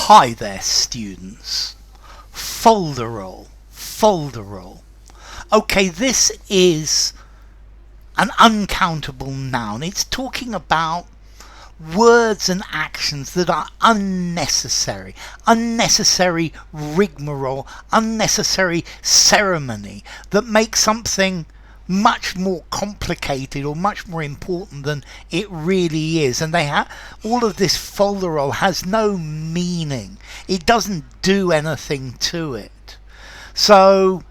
Hi there, students. Folderol. Folderol. Okay, this is an uncountable noun. It's talking about words and actions that are unnecessary. Unnecessary rigmarole, unnecessary ceremony that make something much more complicated or much more important than it really is. And all of this folderol has no meaning. It doesn't do anything to it. So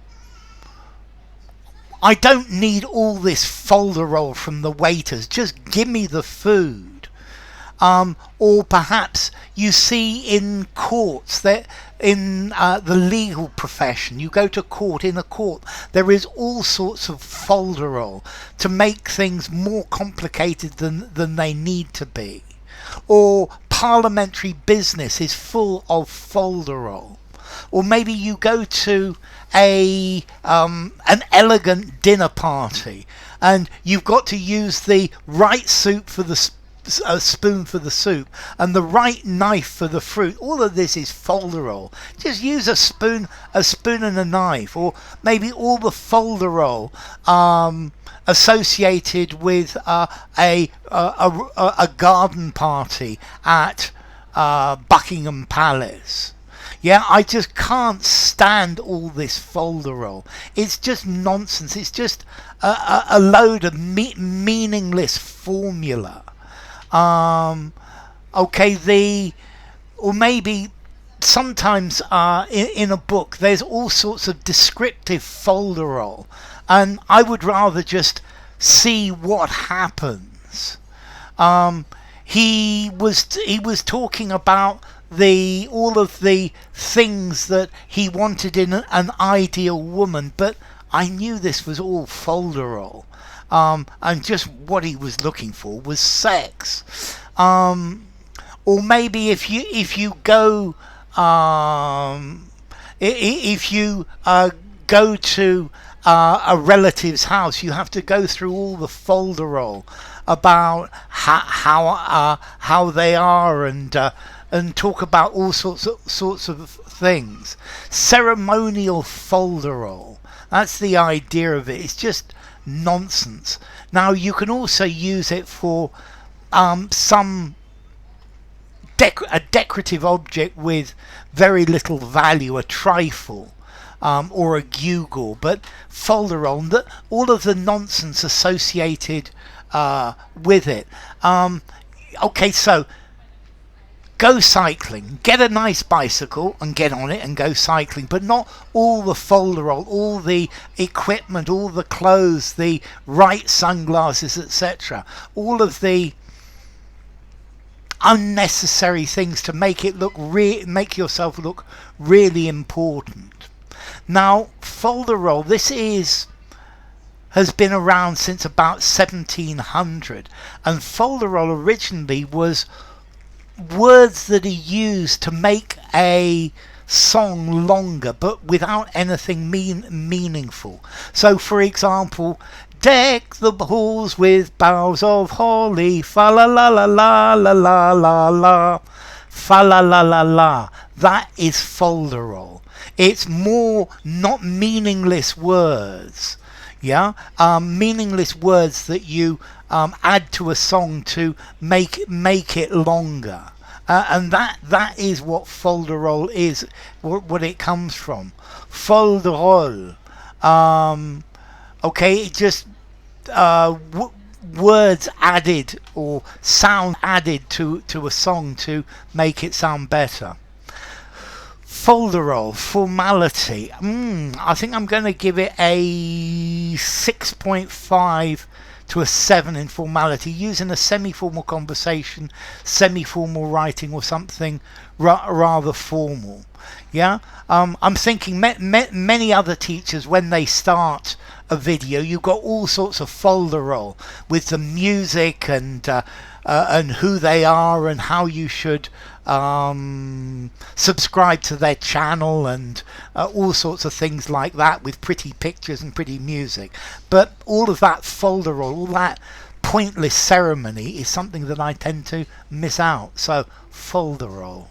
I don't need all this folderol from the waiters. Just give me the food. Or perhaps you see in courts, that in the legal profession, you go to court, in a court there is all sorts of folderol to make things more complicated than they need to be. Or parliamentary business is full of folderol. Or maybe you go to an elegant dinner party and you've got to use the right soup for the a spoon for the soup and the right knife for the fruit. All of this is folderol. Just use a spoon and a knife. Or maybe all the folderol associated with a garden party at Buckingham Palace. Yeah, I just can't stand all this folderol. It's just nonsense. It's just a load of meaningless formula. Okay, or maybe sometimes in a book there's all sorts of descriptive folderol, and I would rather just see what happens. He was talking about all of the things that he wanted in an ideal woman, but I knew this was all folderol. And just what he was looking for was sex. Or maybe if you go go to a relative's house, you have to go through all the folderol about how they are and talk about all sorts of things. Ceremonial folderol. That's the idea of it. It's just nonsense. Now you can also use it for some a decorative object with very little value, a trifle, or a gewgaw. But folderol, all of the nonsense associated with it. Okay, so go cycling. Get a nice bicycle and get on it and go cycling, but not all the folderol, all the equipment, all the clothes, the right sunglasses, etc. All of the unnecessary things to make make yourself look really important. Now, folderol, has been around since about 1700, and folderol originally was words that are used to make a song longer but without anything meaningful. So for example, deck the halls with boughs of holly, fa la la la la la la la la, fa la la la la. That is folderol. It's more not meaningless words. Yeah, meaningless words that you add to a song to make it longer, and that is what folderol is. What it comes from, folderol. Okay, just words added or sound added to a song to make it sound better. Folderol, formality. I think I'm going to give it a 6.5 to a 7 in formality, using a semi-formal conversation, semi-formal writing, or something rather formal. Yeah, I'm thinking many other teachers, when they start a video, you've got all sorts of folderol with the music and who they are and how you should subscribe to their channel and all sorts of things like that, with pretty pictures and pretty music. But all of that folderol, all that pointless ceremony, is something that I tend to miss out. So folderol.